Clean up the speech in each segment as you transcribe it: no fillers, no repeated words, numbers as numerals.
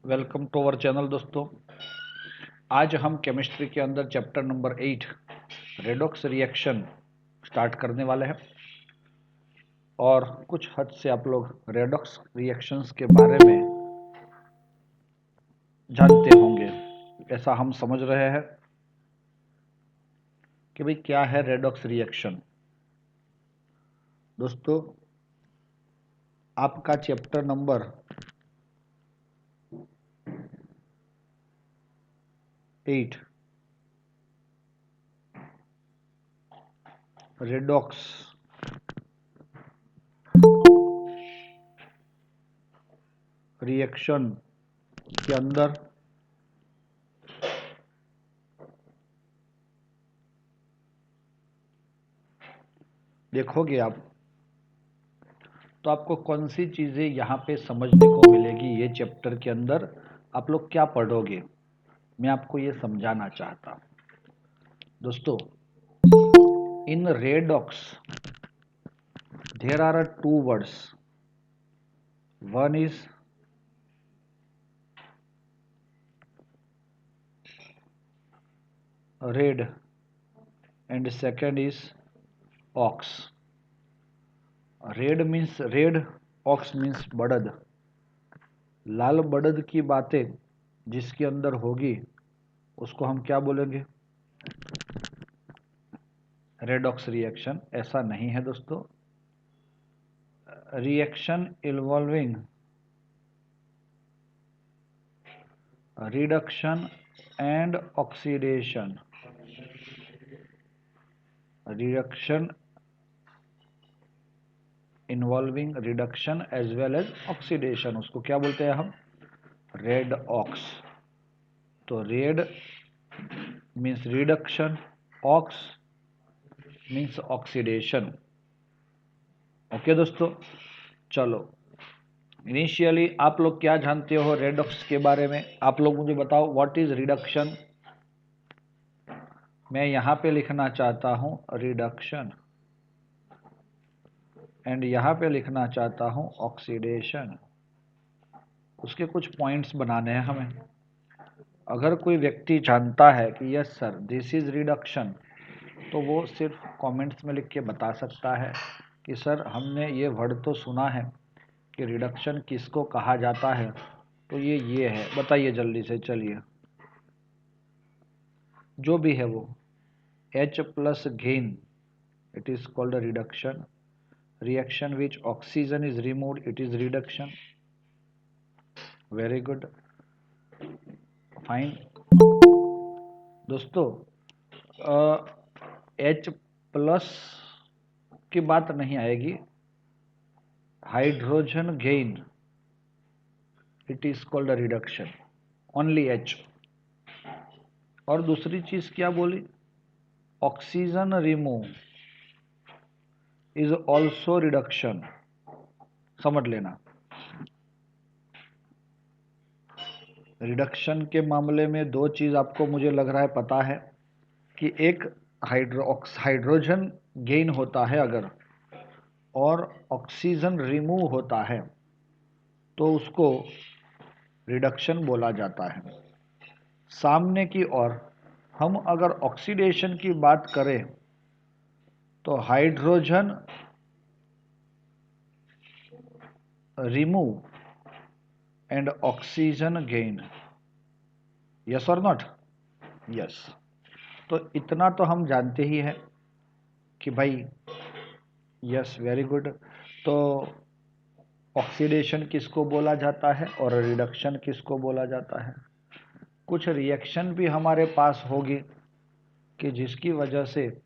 Welcome to our channel दोस्तों। आज हम केमिस्ट्री के अंदर chapter number 8 redox reaction start करने वाले हैं और कुछ हद से आप लोग रेडॉक्स रिएक्शंस के बारे में जानते होंगे। ऐसा हम समझ रहे हैं कि भाई क्या है रेडॉक्स रिएक्शन। दोस्तों, आपका चैप्टर नंबर 8 रेडॉक्स रिएक्शन के अंदर देखोगे आप तो आपको कौन सी चीज़ें यहाँ पे समझने को मिलेगी। ये चैप्टर के अंदर आप लोग क्या पढ़ोगे, मैं आपको ये समझाना चाहता हूँ। दोस्तों, इन redox there are two words. One is red and second is ox. Red means red, ox means बड़द। लाल बड़द की बातें जिसके अंदर होगी उसको हम क्या बोलेंगे? Redox reaction. ऐसा नहीं है दोस्तों। Reaction involving reduction and oxidation, reduction involving reduction as well as oxidation, उसको क्या बोलते हैं हम? Red ox. तो red means reduction, ox means oxidation. Okay दोस्तों, चलो इनिशियली आप लोग क्या जानते हो रेडॉक्स के बारे में? आप लोग मुझे बताओ, व्हाट इज रिडक्शन? मैं यहाँ पे लिखना चाहता हूँ रिडक्शन एंड यहाँ पे लिखना चाहता हूँ ऑक्सीडेशन। उसके कुछ पॉइंट्स बनाने हैं हमें। अगर कोई व्यक्ति जानता है कि yes sir this is reduction, तो वो सिर्फ कमेंट्स में लिख के बता सकता है कि सर हमने ये वर्ड तो सुना है कि रिडक्शन किसको कहा जाता है, तो ये है, बताइए जल्दी से। चलिए, जो भी है वो H plus gain, it is called reduction. Reaction which oxygen is removed, it is reduction. Very good, fine. दोस्तों, H प्लस की बात नहीं आएगी। Hydrogen gain, it is called reduction, only H। और दूसरी चीज क्या बोली? Oxygen remove is also reduction. समझ लेना, रिडक्शन के मामले में दो चीज आपको मुझे लग रहा है पता है कि एक हाइड्रोजन गेन होता है अगर, और ऑक्सीजन रिमूव होता है तो उसको रिडक्शन बोला जाता है। सामने की ओर हम अगर ऑक्सीडेशन की बात करें तो hydrogen remove and oxygen gain. Yes or not? Yes. तो इतना तो हम जानते ही हैं कि भाई यस, वेरी गुड। तो ऑक्सीडेशन किसको बोला जाता है और रिडक्शन किसको बोला जाता है? कुछ रिएक्शन भी हमारे पास होगी कि जिसकी वजह से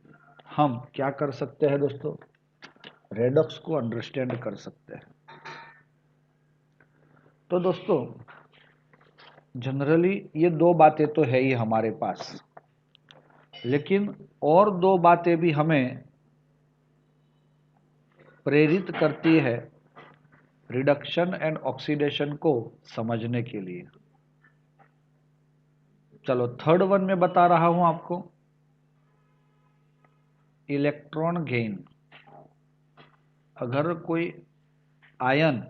हम क्या कर सकते हैं दोस्तों? रेडॉक्स को अंडरस्टैंड कर सकते हैं। तो दोस्तों, जनरली ये दो बातें तो है ही हमारे पास, लेकिन और दो बातें भी हमें प्रेरित करती है रिडक्शन एंड ऑक्सीडेशन को समझने के लिए। चलो, थर्ड वन में बता रहा हूं आपको, इलेक्ट्रॉन गेन। अगर कोई आयन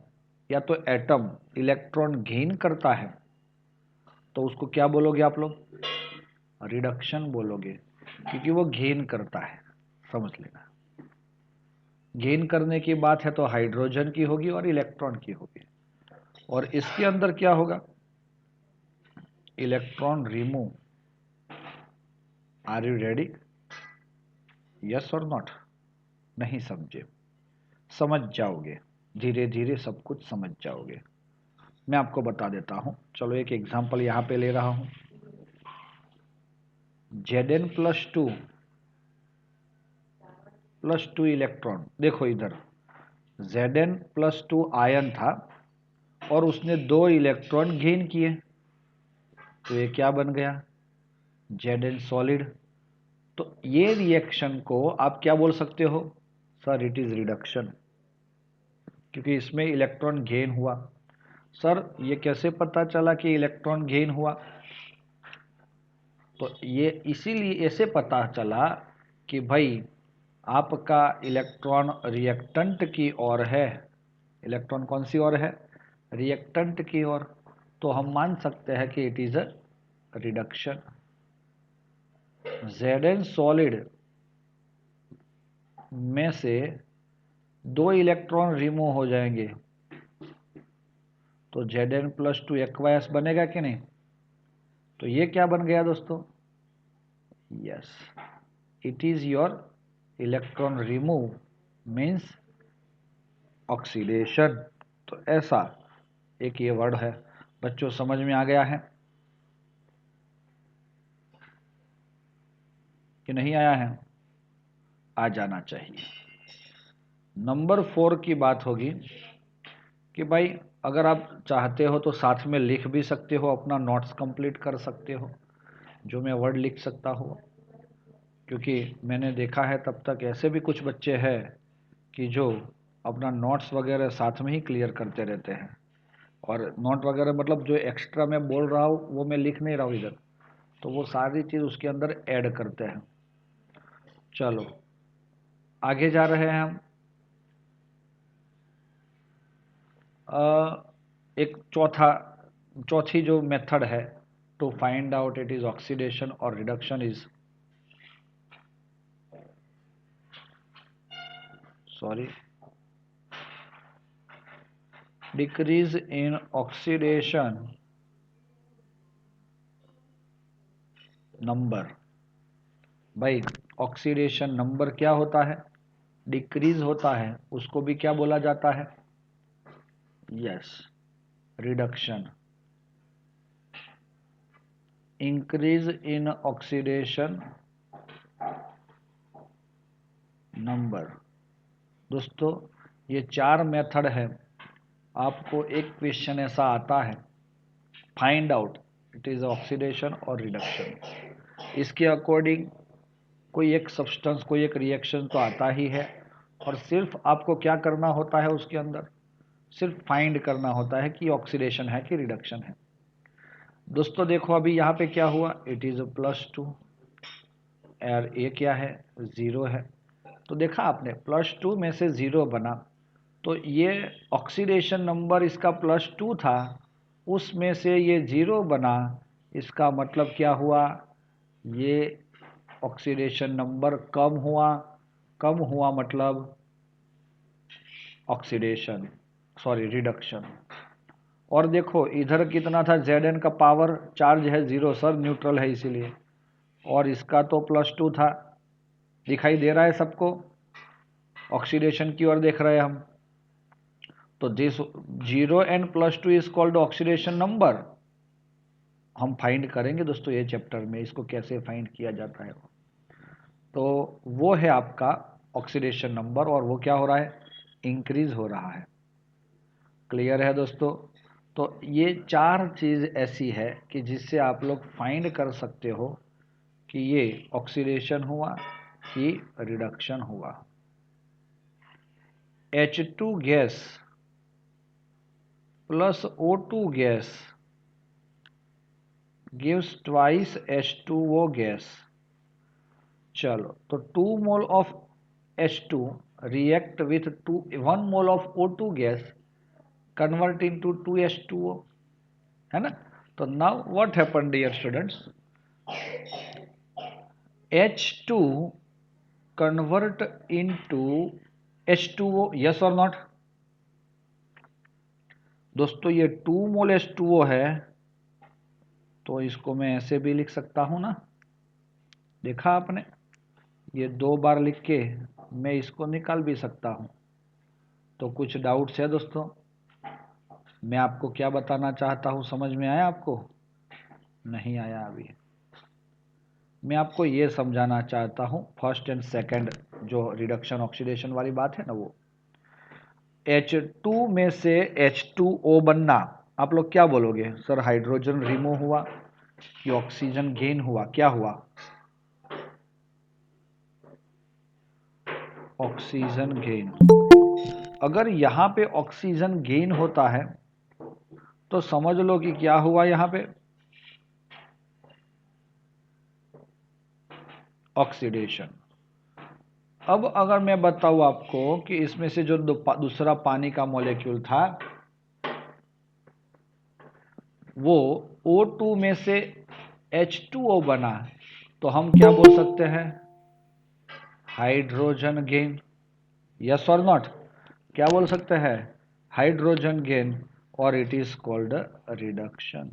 या तो एटम इलेक्ट्रॉन गेन करता है तो उसको क्या बोलोगे आप लोग? रिडक्शन बोलोगे, क्योंकि वो गेन करता है। समझ लेना, गेन करने की बात है तो हाइड्रोजन की होगी और इलेक्ट्रॉन की होगी। और इसके अंदर क्या होगा? Electron remove. Are you ready? Yes or not? नहीं समझे? समझ जाओगे, धीरे धीरे सब कुछ समझ जाओगे। मैं आपको बता देता हूं, चलो एक एग्जांपल यहां पे ले रहा हूं। Zn+2 प्लस 2 इलेक्ट्रॉन, देखो इधर Zn+2 आयन था और उसने 2 इलेक्ट्रॉन गेन किए, तो ये क्या बन गया? Zn solid. तो ये रिएक्शन को आप क्या बोल सकते हो? सर इट इज रिडक्शन, क्योंकि इसमें इलेक्ट्रॉन गेन हुआ। सर ये कैसे पता चला कि इलेक्ट्रॉन गेन हुआ? तो ये इसीलिए ऐसे पता चला कि भाई आपका इलेक्ट्रॉन रिएक्टेंट की ओर है। इलेक्ट्रॉन कौन सी ओर है? रिएक्टेंट की ओर। तो हम मान सकते हैं कि it is a reduction. Zn solid में से 2 इलेक्ट्रॉन रिमूव हो जाएंगे, तो Zn+2 एक्वायस बनेगा कि नहीं? तो ये क्या बन गया दोस्तों? Yes, it is your electron remove means oxidation. तो ऐसा एक ये वर्ड है। बच्चों समझ में आ गया है कि नहीं आया है? आ जाना चाहिए। नंबर 4 की बात होगी कि भाई अगर आप चाहते हो तो साथ में लिख भी सकते हो, अपना नोट्स कंप्लीट कर सकते हो, जो मैं वर्ड लिख सकता हूँ। क्योंकि मैंने देखा है तब तक ऐसे भी कुछ बच्चे हैं कि जो अपना नोट्स वगैरह साथ में ही क्लियर करते रहते हैं, और नोट वगैरह मतलब जो एक्स्ट्रा मैं बोल रहा हूँ वो मैं लिख नहीं रहा हूँ इधर, तो वो सारी चीज़ उसके अंदर ऐड करते हैं। चलो आगे जा रहे हैं हम। एक चौथी जो मेथड है to find out it is oxidation और reduction is, sorry, decrease in oxidation number. भाई ऑक्सीडेशन नंबर क्या होता है? डिक्रीज होता है, उसको भी क्या बोला जाता है? Yes, reduction. Increase in oxidation number. दोस्तों ये 4 मेथड है। आपको एक क्वेश्चन ऐसा आता है, find out it is oxidation और रिडक्शन। इसके अकॉर्डिंग कोई एक सब्सटेंस, कोई एक रिएक्शन तो आता ही है, और सिर्फ आपको क्या करना होता है उसके अंदर? सिर्फ फाइंड करना होता है कि ऑक्सीडेशन है कि रिडक्शन है। दोस्तों देखो अभी यहाँ पे क्या हुआ, इट इज +2 और ये क्या है? 0 है। तो देखा आपने +2 में से 0 बना, तो ये ऑक्सीडेशन नंबर इसका +2 था, उसमें से ये 0 बना। इसका मतलब क्या हुआ? ये ऑक्सीडेशन नंबर कम हुआ। कम हुआ मतलब ऑक्सीडेशन, सॉरी रिडक्शन। और देखो इधर कितना था? Zn का पावर चार्ज है 0 सर, न्यूट्रल है इसीलिए, और इसका तो +2 था। दिखाई दे रहा है सबको? ऑक्सीडेशन की ओर देख रहे हैं हम। तो this 0 and +2 is called oxidation number. हम फाइंड करेंगे दोस्तों ये चैप्टर में, इसको कैसे फाइंड किया जाता है। तो वो है आपका ऑक्सीडेशन नंबर, और वो क्या हो रहा है? इंक्रीज हो रहा है। क्लियर है दोस्तों? तो ये 4 चीज़ ऐसी है कि जिससे आप लोग फाइंड कर सकते हो कि ये ऑक्सीडेशन हुआ कि रिडक्शन हुआ। H2 gas plus O2 gas gives twice H2O gas. चलो तो 2 mole of H2 react with 1 mole of O2 gas, convert into 2H2O, है ना? तो now what happen dear students, H2 convert into H2O, yes or not? दोस्तों ये 2 मोल H2O है, तो इसको मैं ऐसे भी लिख सकता हूं ना, देखा आपने, ये 2 बार लिख के मैं इसको निकाल भी सकता हूं। तो कुछ डाउट्स है दोस्तों? मैं आपको क्या बताना चाहता हूं, समझ में आया आपको? नहीं आया अभी? मैं आपको ये समझाना चाहता हूं, फर्स्ट एंड सेकंड जो रिडक्शन ऑक्सीडेशन वाली बात है ना, वो H2 में से H2O बनना, आप लोग क्या बोलोगे सर? हाइड्रोजन रिमूव हुआ कि ऑक्सीजन गेन हुआ, क्या हुआ? Oxygen gain. अगर यहां पे ऑक्सीजन गेन होता है तो समझ लो कि क्या हुआ यहां पे? ऑक्सीडेशन। अब अगर मैं बताऊं आपको कि इसमें से जो दूसरा पानी का मॉलिक्यूल था वो O2 में से H2O बना, तो हम क्या बोल सकते हैं? Hydrogen gain. Yes or not? क्या बोल सकते हैं? हाइड्रोजन गेन, और इट इज कॉल्ड रिडक्शन।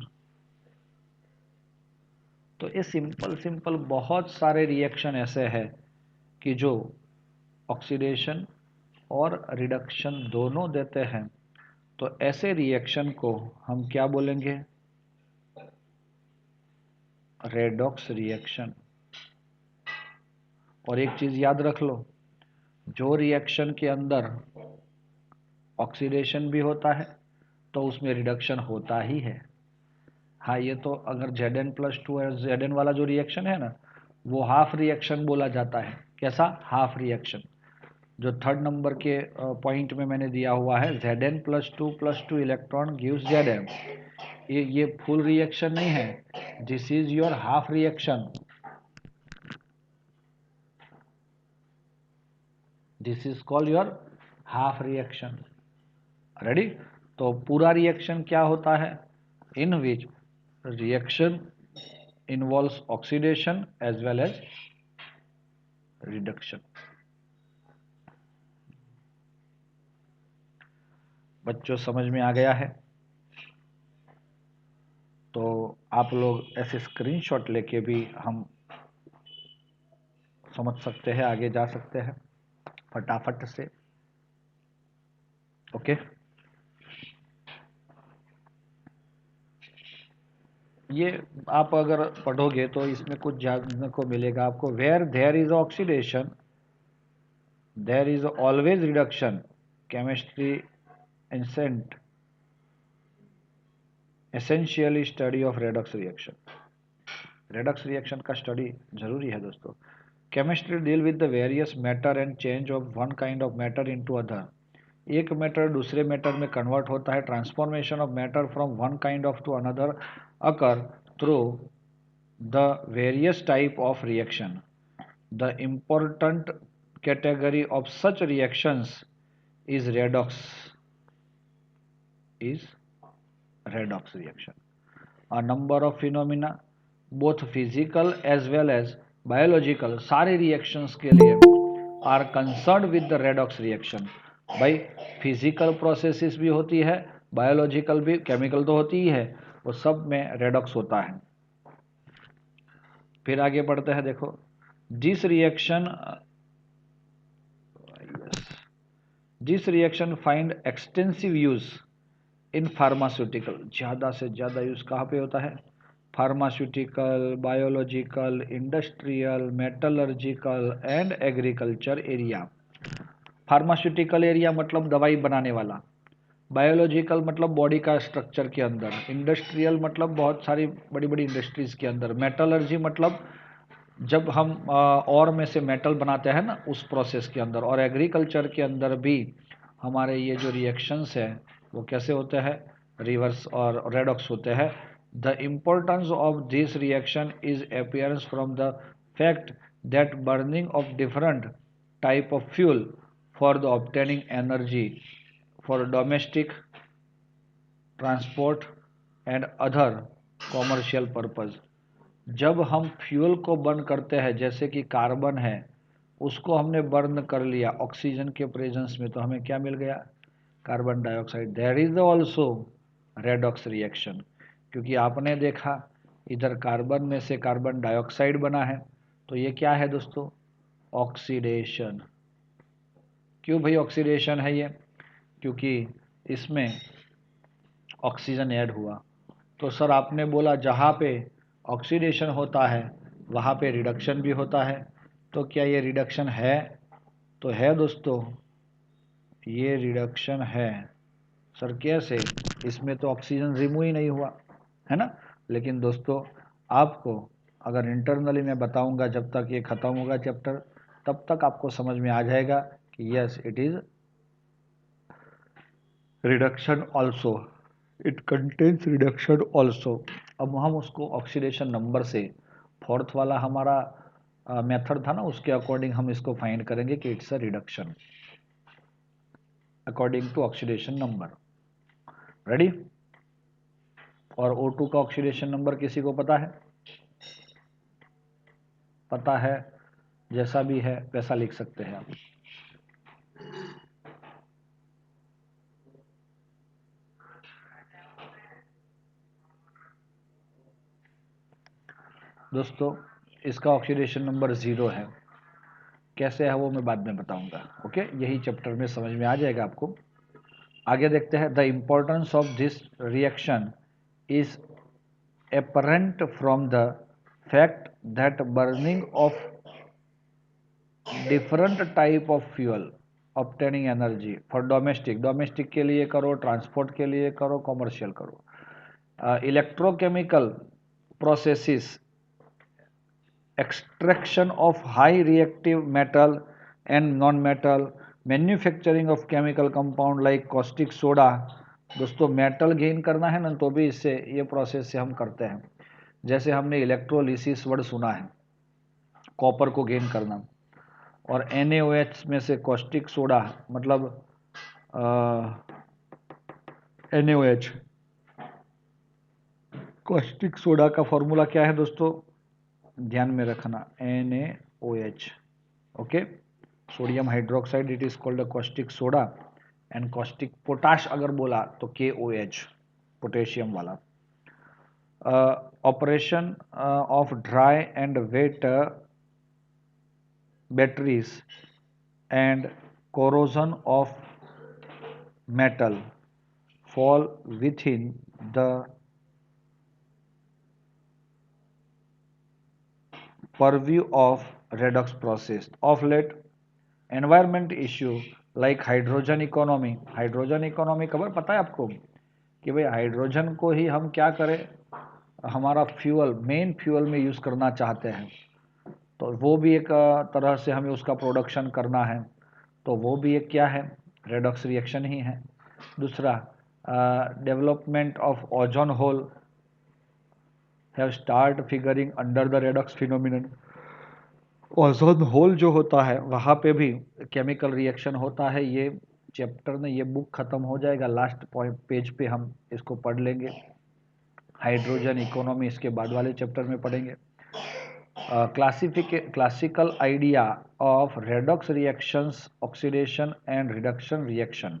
तो ये सिंपल सिंपल बहुत सारे रिएक्शन ऐसे हैं कि जो ऑक्सीडेशन और रिडक्शन दोनों देते हैं। तो ऐसे रिएक्शन को हम क्या बोलेंगे? Redox reaction. और एक चीज याद रख लो, जो रिएक्शन के अंदर ऑक्सीडेशन भी होता है तो उसमें रिडक्शन होता ही है। हाँ, ये तो अगर Zn+2 है, Zn वाला जो रिएक्शन है ना, वो हाफ रिएक्शन बोला जाता है। कैसा? Half reaction. जो थर्ड नंबर के पॉइंट में मैंने दिया हुआ है, Zn+2 इलेक्ट्रॉन गिव्स Zm, ये फुल रिएक्शन नहीं है, this is your half reaction, this is called your half reaction. Ready? तो पूरा रिएक्शन क्या होता है? In which reaction involves oxidation as well as reduction। बच्चों समझ में आ गया है? तो आप लोग ऐसे स्क्रीनशॉट लेके भी हम समझ सकते हैं, आगे जा सकते हैं फटाफट से। ओके, ये आप अगर पढ़ोगे तो इसमें कुछ जानने को मिलेगा आपको। Where there is oxidation there is always reduction, chemistry एसेंट essentially study of redox reaction. Redox reaction का स्टडी जरूरी है दोस्तों। Chemistry deal with the various matter and change of one kind of matter into other. एक matter दूसरे matter में convert होता है। Transformation of matter from one kind of to another occur through the various type of reaction. The important category of such reactions is is redox reaction. A number of phenomena, both physical as well as biological, सारे reactions के लिए are concerned with the redox reaction। भाई physical processes भी होती है, biological भी, chemical तो होती ही है, वो सब में रेडॉक्स होता है। फिर आगे बढ़ते हैं, देखो this reaction this reaction find extensive use in pharmaceutical. ज़्यादा से ज़्यादा यूज़ कहाँ पे होता है? Pharmaceutical, biological, industrial, metallurgical and agriculture area. Pharmaceutical area मतलब दवाई बनाने वाला, बायोलॉजिकल मतलब बॉडी का स्ट्रक्चर के अंदर, इंडस्ट्रियल मतलब बहुत सारी बड़ी बड़ी इंडस्ट्रीज के अंदर, मेटलर्जी मतलब जब हम और में से मेटल बनाते हैं ना, उस प्रोसेस के अंदर, और एग्रीकल्चर के अंदर भी हमारे ये जो रिएक्शंस हैं वो कैसे होते हैं? रिवर्स और रेडॉक्स होते हैं। The importance of this reaction is appearance from the fact that burning of different type of fuel for the obtaining energy for domestic transport and other commercial purpose. जब हम फ्यूल को burn करते हैं, जैसे कि carbon है, उसको हमने बर्न कर लिया ऑक्सीजन के प्रेजेंस में, तो हमें क्या मिल गया? Carbon dioxide. There is also redox reaction, क्योंकि आपने देखा इधर कार्बन में से कार्बन डाइऑक्साइड बना है, तो ये क्या है दोस्तों? ऑक्सीडेशन। क्यों भाई ऑक्सीडेशन है ये? क्योंकि इसमें ऑक्सीजन ऐड हुआ। तो सर आपने बोला जहाँ पे ऑक्सीडेशन होता है वहाँ पे रिडक्शन भी होता है, तो क्या ये रिडक्शन है? तो है दोस्तों, ये रिडक्शन है। सर कैसे? इसमें तो ऑक्सीजन रिमूव ही नहीं हुआ है ना। लेकिन दोस्तों आपको अगर इंटरनली मैं बताऊंगा, जब तक ये खत्म होगा चैप्टर, तब तक आपको समझ में आ जाएगा कि yes it is reduction also, it contains reduction also. अब हम उसको ऑक्सीडेशन नंबर से, फोर्थ वाला हमारा मेथड था ना, उसके अकॉर्डिंग हम इसको फाइंड करेंगे कि it's a reduction according to oxidation number. Ready? और O2 का ऑक्सीडेशन नंबर किसी को पता है? पता है? जैसा भी है वैसा लिख सकते हैं आप। दोस्तों इसका ऑक्सीडेशन नंबर 0 है। कैसे है वो मैं बाद में बताऊंगा। ओके, यही चैप्टर में समझ में आ जाएगा आपको। आगे देखते हैं। The importance of this reaction is apparent from the fact that burning of different type of fuel obtaining energy for domestic के लिए करो, ट्रांसपोर्ट के लिए करो, कॉमर्शियल करो, electrochemical processes, extraction of high reactive metal and non-metal, manufacturing of chemical compound like caustic soda. दोस्तों metal gain करना है ना, तो भी इससे ये प्रोसेस से हम करते हैं। जैसे हमने इलेक्ट्रोलिसिस वर्ड सुना है, कॉपर को गेन करना। और NaOH में से कॉस्टिक सोडा मतलब NaOH, कॉस्टिक सोडा का फॉर्मूला क्या है दोस्तों? ध्यान में रखना, NaOH। Okay, sodium hydroxide it is called caustic soda. And caustic potash अगर बोला तो KOH, पोटेशियम वाला। Operation of dry and wet batteries and corrosion of metal fall within the purview of redox process. Of late, environment issue like hydrogen economy. Hydrogen economy खबर पता है आपको कि भाई हाइड्रोजन को ही हम क्या करें, हमारा फ्यूल, मेन फ्यूल में यूज़ करना चाहते हैं, तो वो भी एक तरह से हमें उसका प्रोडक्शन करना है, तो वो भी एक क्या है? रेडॉक्स रिएक्शन ही है। दूसरा, development of ozone hole have start figuring under the redox phenomenon. Ozone hole जो होता है वहाँ पे भी केमिकल रिएक्शन होता है। ये चैप्टर में, ये बुक खत्म हो जाएगा, लास्ट पॉइंट पेज पे हम इसको पढ़ लेंगे। हाइड्रोजन इकोनॉमी इसके बाद वाले चैप्टर में पढ़ेंगे। Classical idea of redox reactions, oxidation and reduction reaction.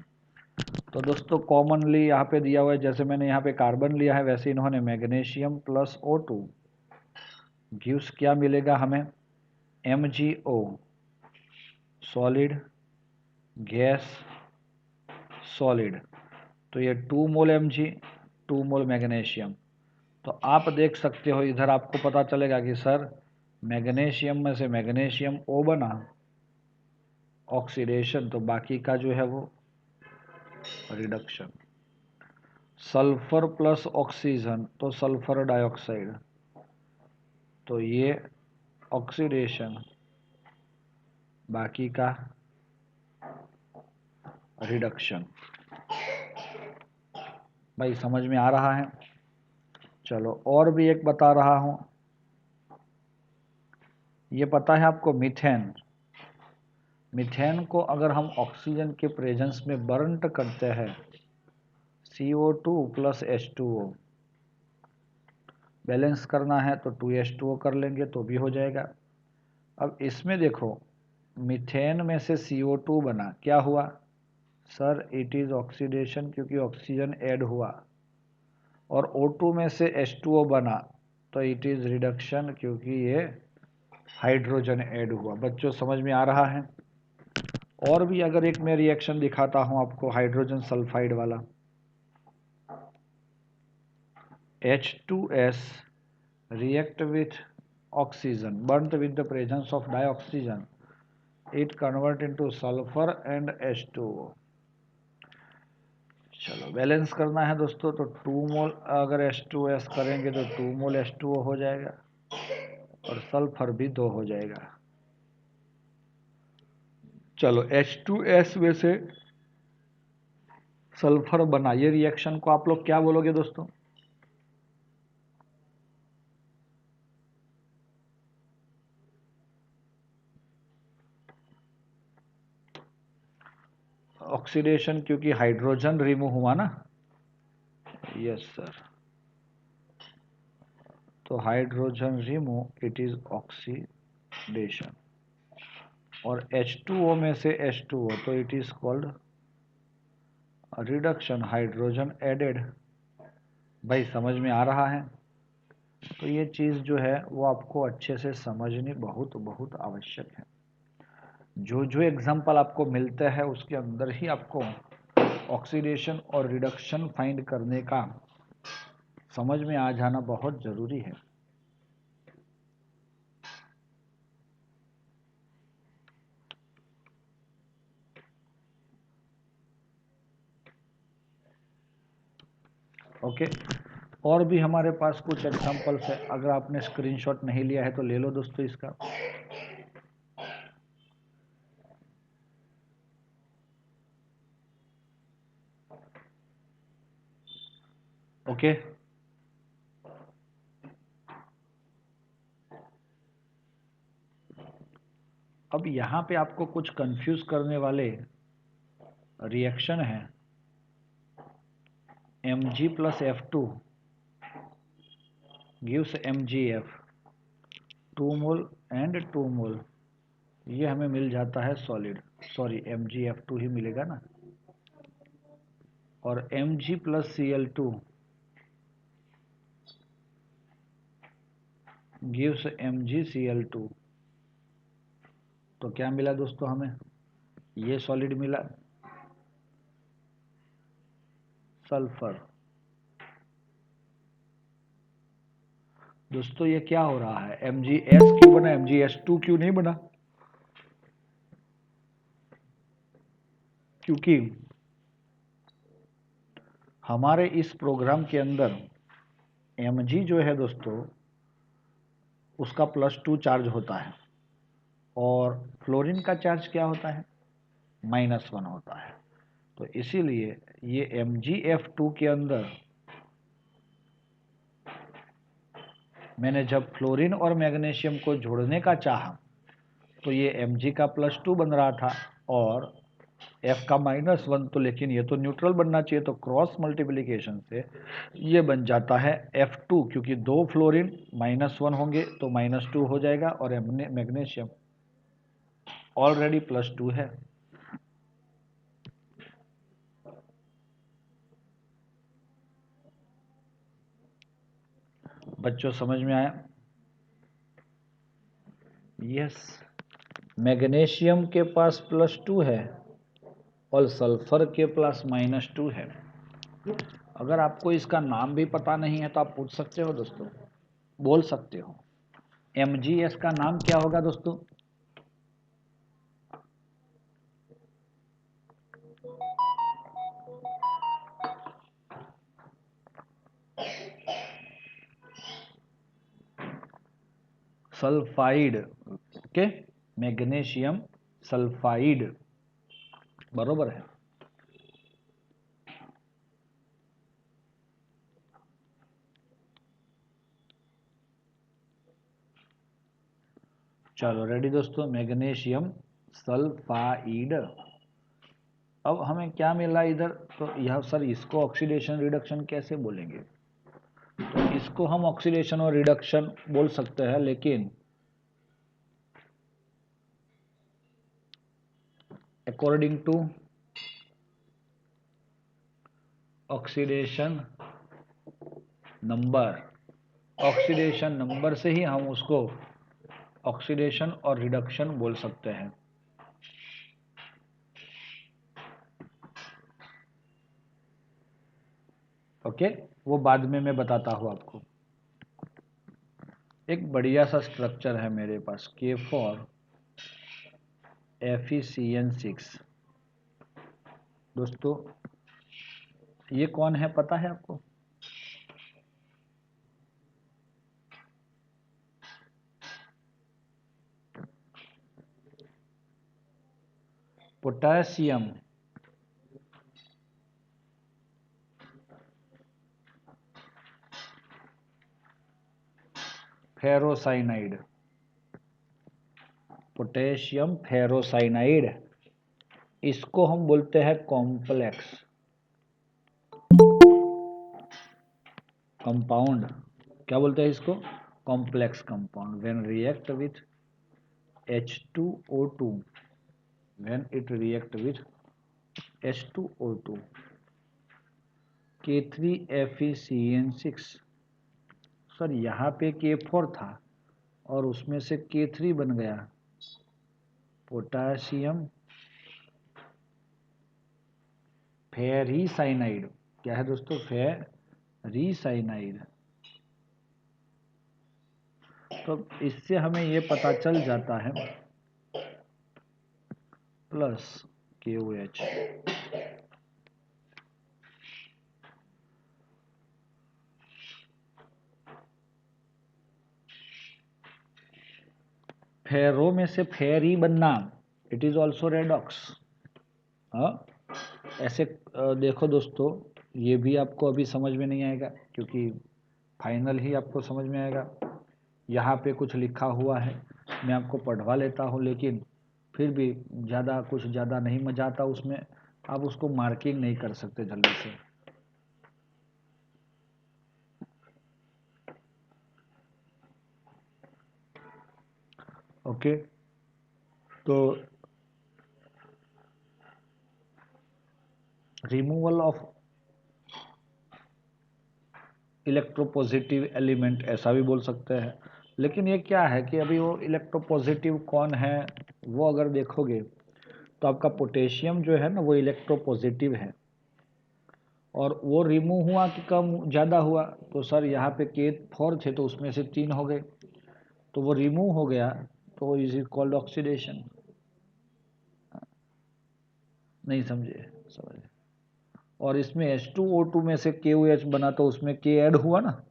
तो दोस्तों कॉमनली यहाँ पे दिया हुआ है, जैसे मैंने यहाँ पे कार्बन लिया है, वैसे इन्होंने मैग्नीशियम प्लस O2 गिव्स क्या मिलेगा हमें? MgO, solid, gas, solid. तो ये 2 मोल Mg, 2 मोल मैग्नीशियम। तो आप देख सकते हो इधर आपको पता चलेगा कि सर मैग्नीशियम में से मैग्नीशियम O बना, ऑक्सीडेशन, तो बाकी का जो है वो रिडक्शन। सल्फर प्लस ऑक्सीजन तो सल्फर डाइऑक्साइड, तो ये ऑक्सीडेशन, बाकी का रिडक्शन। भाई समझ में आ रहा है? चलो और भी एक बता रहा हूं। ये पता है आपको मीथेन? मीथेन को अगर हम ऑक्सीजन के प्रेजेंस में बर्न करते हैं, CO2 प्लस H2O, बैलेंस करना है तो 2H2O कर लेंगे तो भी हो जाएगा। अब इसमें देखो मीथेन में से CO2 बना, क्या हुआ सर? इट इज ऑक्सीडेशन क्योंकि ऑक्सीजन ऐड हुआ। और O2 में से H2O बना तो इट इज रिडक्शन क्योंकि ये हाइड्रोजन ऐड हुआ। बच्चों समझ में आ रहा है? और भी अगर एक मैं रिएक्शन दिखाता हूं आपको हाइड्रोजन सल्फाइड वाला, H2S react with oxygen burnt with the presence of dioxygen, it convert into sulfur and H2O। चलो बैलेंस करना है दोस्तों, तो 2 मोल अगर H2S करेंगे तो 2 मोल H2O हो जाएगा और सल्फर भी 2 हो जाएगा। चलो H2S में से सल्फर बना, ये रिएक्शन को आप लोग क्या बोलोगे दोस्तों? ऑक्सीडेशन क्योंकि हाइड्रोजन रिमूव हुआ ना। यस सर, तो hydrogen remove it is oxidation. और H2O में से H2O तो it is called reduction, hydrogen added. भाई समझ में आ रहा है? तो ये चीज़ जो है वो आपको अच्छे से समझनी बहुत बहुत आवश्यक है। जो जो एग्जाम्पल आपको मिलते हैं उसके अंदर ही आपको ऑक्सीडेशन और रिडक्शन फाइंड करने का समझ में आ जाना बहुत ज़रूरी है। ओके, और भी हमारे पास कुछ एग्जाम्पल्स है। अगर आपने स्क्रीनशॉट नहीं लिया है तो ले लो दोस्तों इसका। ओके, अब यहाँ पे आपको कुछ कंफ्यूज करने वाले रिएक्शन है। Mg plus F2 gives MgF, 2 mole and 2 मोल, ये हमें मिल जाता है सॉलिड, सॉरी MgF2 ही मिलेगा ना। और Mg plus Cl2 gives MgCl2, तो क्या मिला दोस्तों हमें? ये सॉलिड मिला, सल्फर। दोस्तों ये क्या हो रहा है? MgS क्यों बना, MgS2 क्यों नहीं बना? क्योंकि हमारे इस प्रोग्राम के अंदर Mg जो है दोस्तों उसका +2 चार्ज होता है और फ्लोरीन का चार्ज क्या होता है? -1 होता है। तो इसीलिए ये MgF2 के अंदर मैंने जब फ्लोरीन और मैग्नीशियम को जोड़ने का चाहा तो ये Mg का +2 बन रहा था और F का -1, तो लेकिन ये तो न्यूट्रल बनना चाहिए, तो क्रॉस मल्टीप्लिकेशन से ये बन जाता है F2, क्योंकि 2 फ्लोरीन -1 होंगे तो -2 हो जाएगा और मैग्नीशियम ऑलरेडी +2 है। बच्चों समझ में आया? यस, मैग्नीशियम के पास +2 है और सल्फर के पास -2 है। अगर आपको इसका नाम भी पता नहीं है तो आप पूछ सकते हो दोस्तों, बोल सकते हो। MgS का नाम क्या होगा दोस्तों? सल्फाइड। ओके, मैग्नीशियम सल्फाइड, बरोबर है। चलो रेडी दोस्तों, मैग्नीशियम सल्फाइड। अब हमें क्या मिला इधर? तो यह सर इसको ऑक्सीडेशन रिडक्शन कैसे बोलेंगे? तो इसको हम ऑक्सीडेशन और रिडक्शन बोल सकते हैं, लेकिन according to oxidation number, oxidation number से ही हम उसको ऑक्सीडेशन और रिडक्शन बोल सकते हैं। ओके, वो बाद में मैं बताता हूँ आपको। एक बढ़िया सा स्ट्रक्चर है मेरे पास, के फॉर FeCN6। दोस्तों ये कौन है पता है आपको? पोटेशियम फेरोसाइनाइड, पोटेशियम फेरोसाइनाइड, इसको हम बोलते हैं कॉम्प्लेक्स कंपाउंड। क्या बोलते हैं इसको? Complex compound. When react with H2O2, when it react with H2O2, K3FeCN6। Sir यहाँ पे K4 था और उसमें से K3 बन गया पोटासियम फेरिसाइनाइड। क्या है दोस्तों? फेरिसाइनाइड। तो इससे हमें ये पता चल जाता है प्लस KOH। फेरो में से फेरी बनना, इट इज ऑल्सो रेडॉक्स। हाँ, ऐसे देखो दोस्तों, ये भी आपको अभी समझ में नहीं आएगा क्योंकि फाइनल ही आपको समझ में आएगा। यहाँ पे कुछ लिखा हुआ है, मैं आपको पढ़वा लेता हूँ, लेकिन फिर भी कुछ ज़्यादा नहीं मजा आता उसमें, आप उसको मार्किंग नहीं कर सकते जल्दी से। ओके, तो रिमूवल ऑफ इलेक्ट्रोपॉजिटिव एलिमेंट ऐसा भी बोल सकते हैं, लेकिन ये क्या है कि अभी वो इलेक्ट्रोपॉजिटिव कौन है वो अगर देखोगे तो आपका पोटेशियम जो है ना वो इलेक्ट्रोपॉजिटिव है, और वो रिमूव हुआ कि कम ज़्यादा हुआ? तो सर यहाँ पे K4 थे तो उसमें से 3 हो गए, तो वो रिमूव हो गया, तो इज इट कॉल्ड ऑक्सीडेशन। नहीं समझे? समझे। और इसमें H2O2 में से KOH बना तो उसमें K ऐड हुआ ना,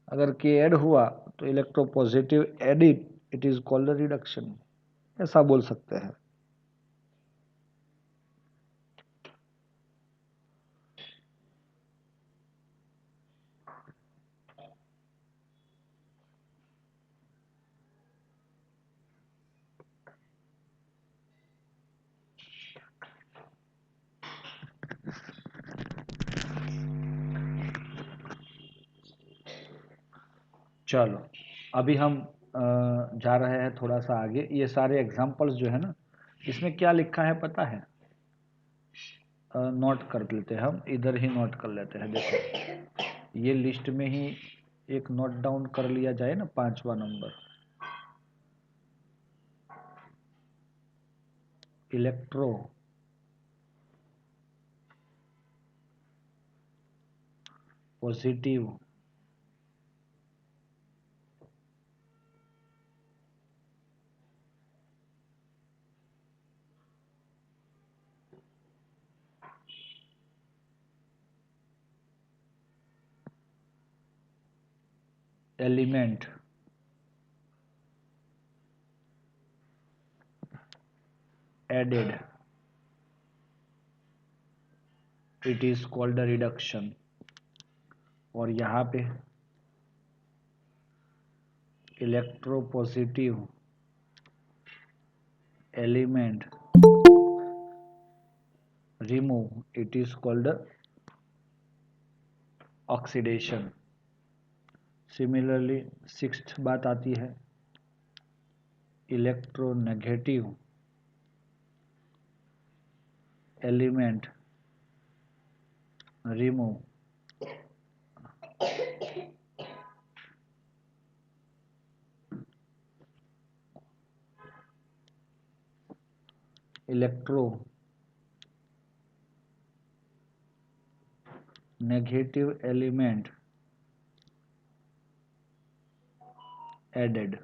अगर K ऐड हुआ तो electropositive added, it is called reduction, ऐसा बोल सकते हैं। चलो अभी हम जा रहे हैं थोड़ा सा आगे। ये सारे एग्जाम्पल्स जो है ना, इसमें क्या लिखा है पता है? नोट कर लेते हैं, हम इधर ही नोट कर लेते हैं। देखो ये लिस्ट में ही एक नोट डाउन कर लिया जाए ना, 5वां number, electro positive element added, it is called reduction. और यहाँ पे electropositive element remove, it is called oxidation। Similarly sixth बात आती है electronegative element remove electronegative element added.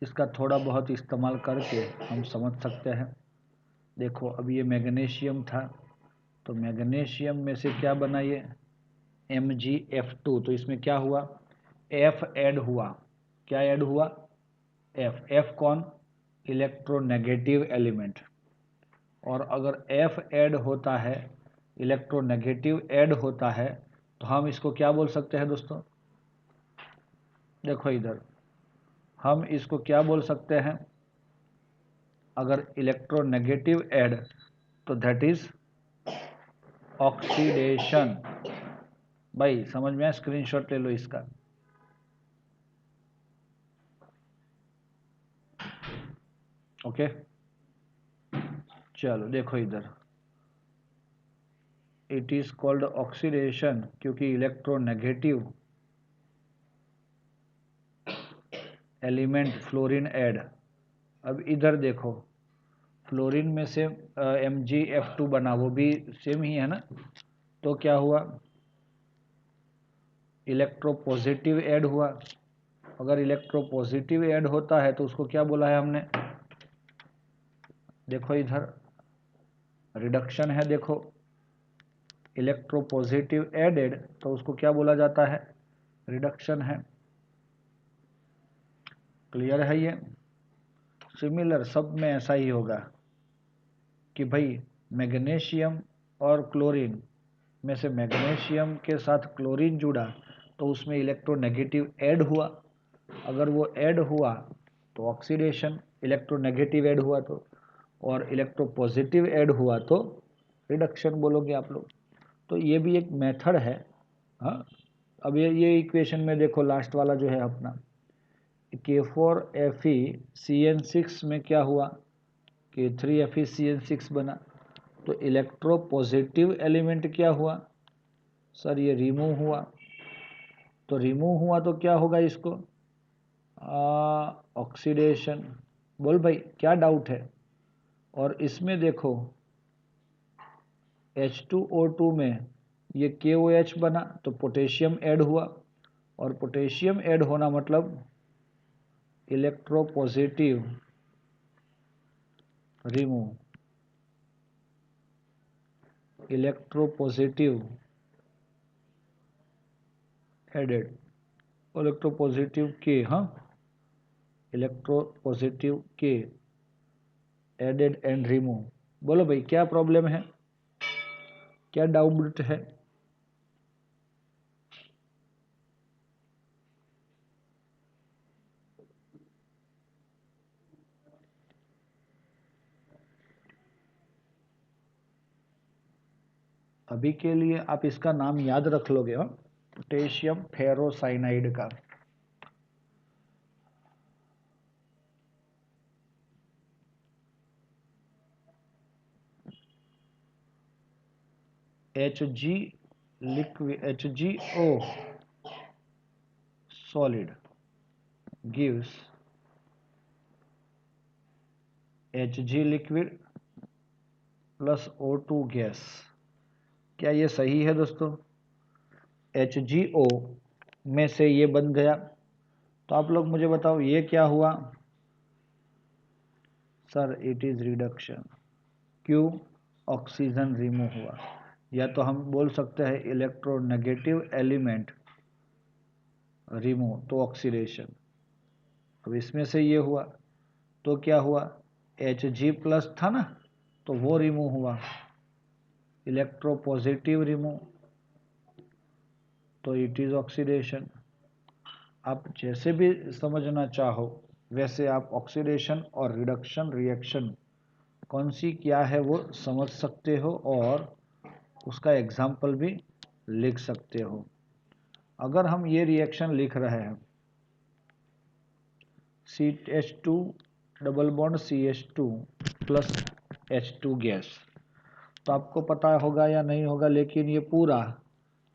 इसका थोड़ा बहुत इस्तेमाल करके हम समझ सकते हैं। देखो अब ये मैग्नीशियम था, तो मैग्नीशियम में से क्या बना ये MgF2, तो इसमें क्या हुआ F ऐड हुआ। क्या ऐड हुआ F कौन इलेक्ट्रोनेगेटिव एलिमेंट। और अगर F ऐड होता है इलेक्ट्रोनेगेटिव ऐड होता है तो हम इसको क्या बोल सकते हैं दोस्तों, देखो इधर हम इसको क्या बोल सकते हैं, अगर इलेक्ट्रोनेगेटिव ऐड तो दैट इज ऑक्सीडेशन। भाई समझ में आया, स्क्रीनशॉट ले लो इसका। ओके चलो देखो इधर, इट इज कॉल्ड ऑक्सीडेशन क्योंकि इलेक्ट्रोनेगेटिव एलिमेंट फ्लोरीन ऐड। अब इधर देखो फ्लोरीन में से MgF2 बना, वो भी सेम ही है ना, तो क्या हुआ इलेक्ट्रोपॉजिटिव ऐड हुआ। अगर इलेक्ट्रोपॉजिटिव ऐड होता है तो उसको क्या बोला है हमने, देखो इधर रिडक्शन है, देखो इलेक्ट्रोपॉजिटिव एडेड तो उसको क्या बोला जाता है रिडक्शन है। क्लियर है ये। सिमिलर सब में ऐसा ही होगा कि भाई मैग्नीशियम और क्लोरीन में से मैग्नीशियम के साथ क्लोरीन जुड़ा तो उसमें इलेक्ट्रोनेगेटिव ऐड हुआ। अगर वो ऐड हुआ तो ऑक्सीडेशन, इलेक्ट्रोनेगेटिव ऐड हुआ तो, और इलेक्ट्रोपॉजिटिव ऐड हुआ तो रिडक्शन बोलोगे आप लोग। तो ये भी एक मेथड है। हाँ अब ये इक्वेशन में देखो लास्ट वाला जो है अपना K4FeCN6 में क्या हुआ K3FeCN6 बना, तो इलेक्ट्रोपॉजिटिव एलिमेंट क्या हुआ सर ये रिमूव हुआ। तो रिमूव हुआ तो क्या होगा इसको ऑक्सीडेशन। बोल भाई क्या डाउट है। और इसमें देखो H2O2 में ये KOH बना तो पोटेशियम ऐड हुआ, और पोटेशियम ऐड होना मतलब electropositive remove, electropositive added, electropositive के, हाँ इलेक्ट्रोपॉजिटिव के एडेड एंड रिमूव। बोलो भाई क्या प्रॉब्लम है, क्या डाउट है। अभी के लिए आप इसका नाम याद रख लोगे, हाँ पोटेशियम फेरोसाइनाइड का। Hg liquid, HgO solid gives Hg liquid plus O2 gas. क्या ये सही है दोस्तों। HgO में से ये बन गया, तो आप लोग मुझे बताओ ये क्या हुआ सर इट इज रिडक्शन। क्यों ऑक्सीजन रिमूव हुआ, या तो हम बोल सकते हैं इलेक्ट्रोनेगेटिव एलिमेंट रिमूव तो ऑक्सीडेशन। अब इसमें से ये हुआ तो क्या हुआ Hg प्लस था ना तो वो रिमूव हुआ, इलेक्ट्रोपॉजिटिव रिमूव तो इट इज ऑक्सीडेशन। आप जैसे भी समझना चाहो वैसे आप ऑक्सीडेशन और रिडक्शन रिएक्शन कौन सी क्या है वो समझ सकते हो और उसका एग्जाम्पल भी लिख सकते हो। अगर हम ये रिएक्शन लिख रहे हैं CH2 double bond CH2 plus H2 gas, तो आपको पता होगा या नहीं होगा, लेकिन ये पूरा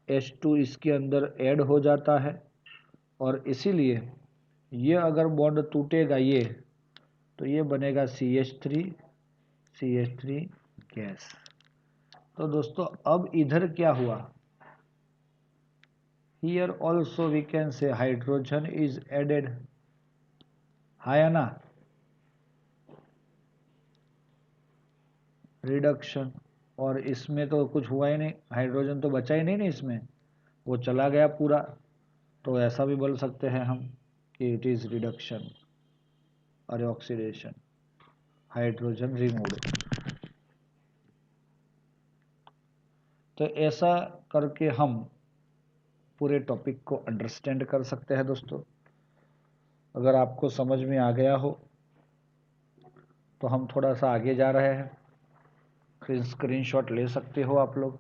H2 इसके अंदर ऐड हो जाता है और इसीलिए ये अगर बॉन्ड टूटेगा ये, तो ये बनेगा CH3 गैस। तो दोस्तों अब इधर क्या हुआ, here also we can say hydrogen is added, है ना, रिडक्शन। और इसमें तो कुछ हुआ ही नहीं, हाइड्रोजन तो बचा ही नहीं ना इसमें, वो चला गया पूरा। तो ऐसा भी बोल सकते हैं हम कि इट इज रिडक्शन और ऑक्सीडेशन, हाइड्रोजन रिमूव्ड। तो ऐसा करके हम पूरे टॉपिक को अंडरस्टैंड कर सकते हैं दोस्तों। अगर आपको समझ में आ गया हो तो हम थोड़ा सा आगे जा रहे हैं, फिर स्क्रीनशॉट ले सकते हो आप लोग।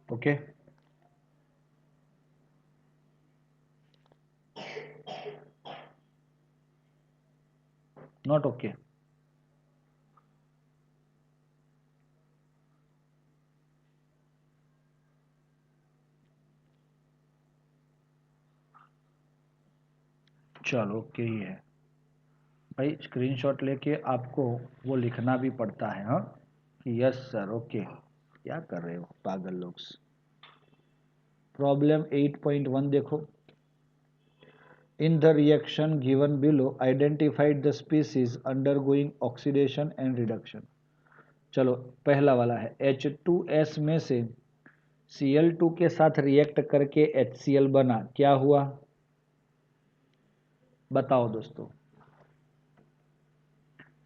Okay, not okay? चलो ओके ही है भाई, स्क्रीनशॉट लेके आपको वो लिखना भी पड़ता है, हाँ, कि यस सर ओके। क्या कर रहे हो पागल लोग। प्रॉब्लम 8.1 देखो, in the reaction given below identified the species undergoing oxidation and reduction. चलो पहला वाला है, H2S में से Cl2 के साथ रिएक्ट करके HCl बना, क्या हुआ बताओ दोस्तों।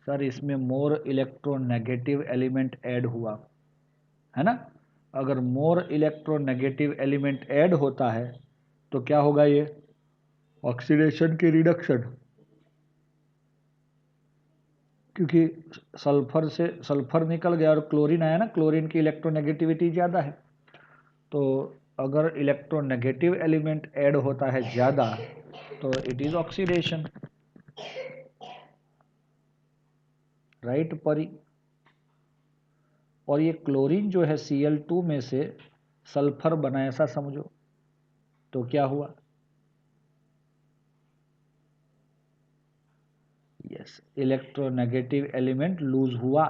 सर इसमें मोर इलेक्ट्रोनेगेटिव एलिमेंट ऐड हुआ, है ना। अगर मोर इलेक्ट्रोनेगेटिव एलिमेंट ऐड होता है तो क्या होगा, ये ऑक्सीडेशन की रिडक्शन, क्योंकि सल्फर से सल्फर निकल गया और क्लोरीन आया ना, क्लोरीन की इलेक्ट्रोनेगेटिविटी ज़्यादा है। तो अगर इलेक्ट्रोनेगेटिव एलिमेंट ऐड होता है ज़्यादा तो इट इज़ ऑक्सीडेशन, राइट परी। और ये क्लोरीन जो है Cl2 में से सल्फर बना, ऐसा समझो। तो क्या हुआ, यस इलेक्ट्रोनेगेटिव एलिमेंट लूज हुआ,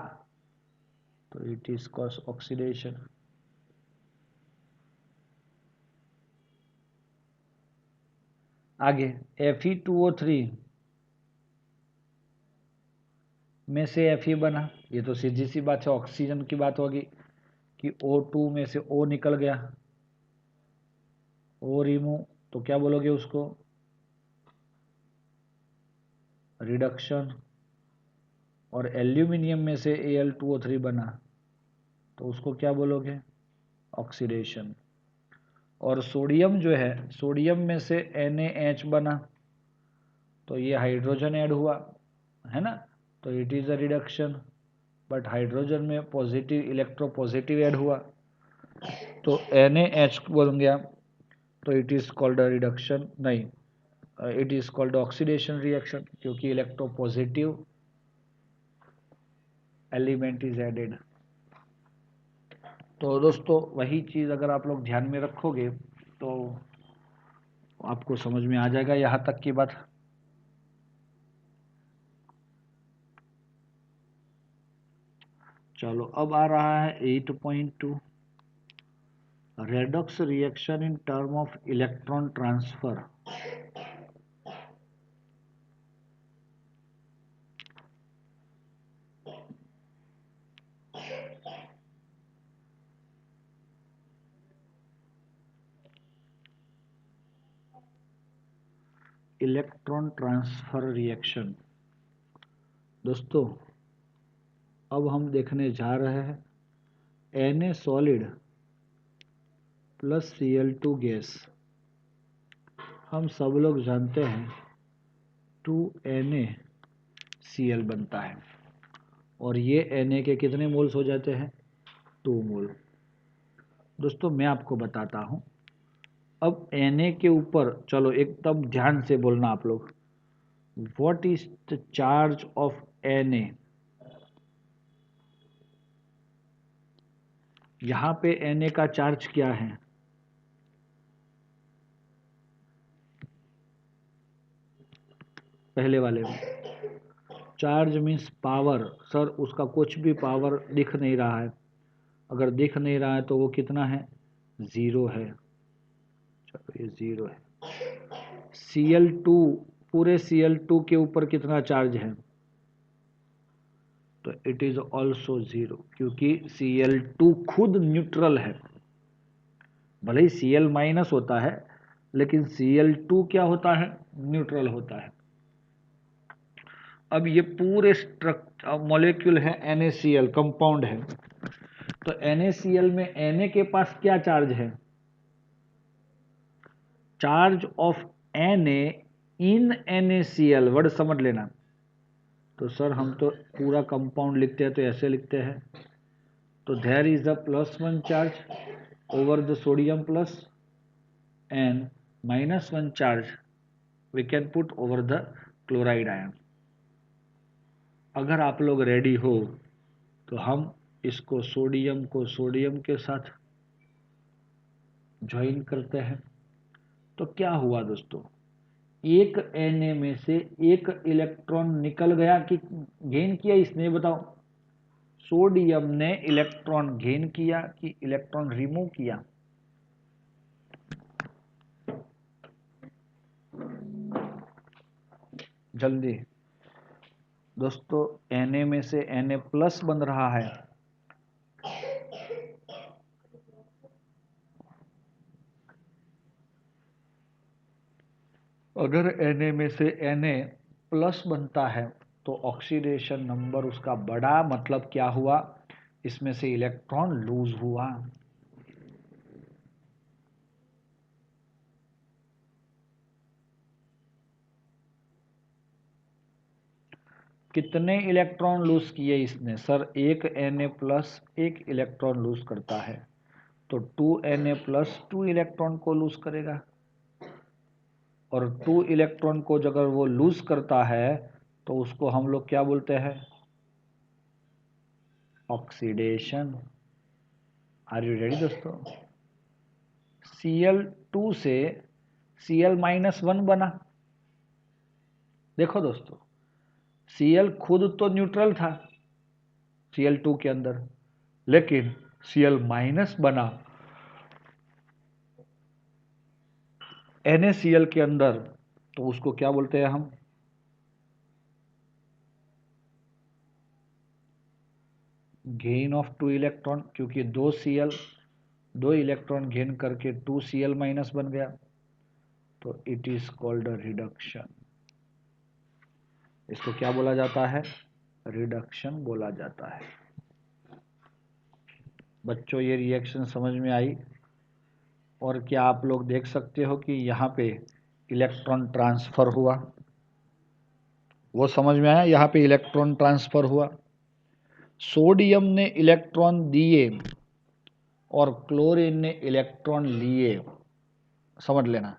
तो इट इज कॉज ऑक्सीडेशन। आगे Fe2O3 में से Fe बना, ये तो सीधी सी बात है, ऑक्सीजन की बात होगी कि O2 में से O निकल गया, O रिमूव, तो क्या बोलोगे उसको, रिडक्शन। और एल्यूमिनियम में से Al2O3 बना, तो उसको क्या बोलोगे, ऑक्सीडेशन। और सोडियम जो है, सोडियम में से NaH बना, तो ये हाइड्रोजन ऐड हुआ, है ना, तो it is a reduction. But hydrogen में पॉजिटिव इलेक्ट्रो पॉजिटिव ऐड हुआ, तो NaH बन गया, तो it is called a reduction, नहीं, it is called oxidation reaction, क्योंकि electro positive element is added. तो दोस्तों वही चीज़ अगर आप लोग ध्यान में रखोगे तो आपको समझ में आ जाएगा यहाँ तक की बात। चलो अब आ रहा है 8.2, redox reaction in term of electron transfer. Electron transfer reaction दोस्तों, अब हम देखने जा रहे हैं Na solid plus Cl2 gas. हम सब लोग जानते हैं 2Na Cl बनता है और ये Na के कितने मोल्स हो जाते हैं? 2 मोल। दोस्तों मैं आपको बताता हूँ, अब Na के ऊपर चलो एकदम ध्यान से बोलना आप लोग, what is the charge of Na? यहाँ पे Na का चार्ज क्या है? पहले वाले में चार्ज मीन्स पावर। सर उसका कुछ भी पावर दिख नहीं रहा है, अगर दिख नहीं रहा है तो वो कितना है? 0 है। चलो ये 0 है। Cl2, पूरे Cl2 के ऊपर कितना चार्ज है? तो इट इज ऑल्सो 0, क्योंकि Cl2 खुद न्यूट्रल है। भले ही Cl माइनस होता है लेकिन Cl2 क्या होता है? न्यूट्रल होता है। अब ये पूरे स्ट्रक्चर मॉलिक्यूल है NaCl, कंपाउंड है, तो NaCl में Na के पास क्या चार्ज है? Charge of Na in NaCl, word समझ लेना। तो सर हम तो पूरा कंपाउंड लिखते हैं तो ऐसे लिखते हैं, तो there is a +1 charge over the sodium plus and -1 charge we can put over the chloride ion. अगर आप लोग रेडी हो तो हम इसको सोडियम को सोडियम के साथ ज्वाइन करते हैं। तो क्या हुआ दोस्तों, एक Na में से एक इलेक्ट्रॉन निकल गया कि गेन किया इसने? बताओ, सोडियम ने इलेक्ट्रॉन गेन किया कि इलेक्ट्रॉन रिमूव किया? जल्दी दोस्तों, Na में से Na प्लस बन रहा है, अगर Na में से Na प्लस बनता है तो ऑक्सीडेशन नंबर उसका बढ़ा, मतलब क्या हुआ? इसमें से इलेक्ट्रॉन लूज हुआ। कितने इलेक्ट्रॉन लूज किए इसने? सर एक Na प्लस एक इलेक्ट्रॉन लूज करता है, तो 2Na प्लस 2 इलेक्ट्रॉन को लूज करेगा, और 2 इलेक्ट्रॉन को अगर वो लूज करता है तो उसको हम लोग क्या बोलते हैं? ऑक्सीडेशन। आर यू रेडी दोस्तों? Cl2 से Cl-1 बना। देखो दोस्तों, Cl खुद तो न्यूट्रल था Cl2 के अंदर, लेकिन Cl- बना NaCl के अंदर, तो उसको क्या बोलते हैं हम? गेन ऑफ 2 इलेक्ट्रॉन, क्योंकि 2 इलेक्ट्रॉन गेन करके 2Cl- बन गया, तो इट इज कॉल्ड रिडक्शन। इसको क्या बोला जाता है? रिडक्शन बोला जाता है। बच्चों ये रिएक्शन समझ में आई? और क्या आप लोग देख सकते हो कि यहाँ पे इलेक्ट्रॉन ट्रांसफर हुआ? वो समझ में आया? यहाँ पे इलेक्ट्रॉन ट्रांसफर हुआ, सोडियम ने इलेक्ट्रॉन दिए और क्लोरीन ने इलेक्ट्रॉन लिए, समझ लेना।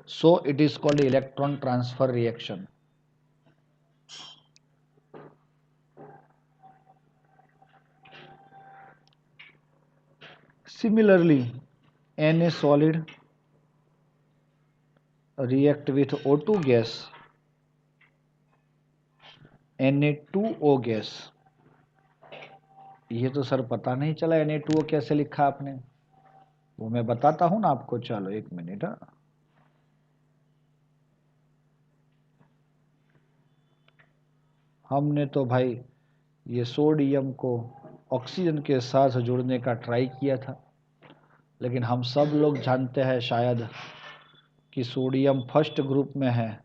So it is called electron transfer reaction. Similarly, Na solid react with O2 gas, Na2O gas। ये तो सर पता नहीं चला Na2O कैसे लिखा आपने, वो मैं बताता हूं ना आपको। चलो एक मिनट। हमने तो भाई ये सोडियम को ऑक्सीजन के साथ जोड़ने का ट्राई किया था, लेकिन हम सब लोग जानते हैं शायद कि सोडियम फर्स्ट ग्रुप में है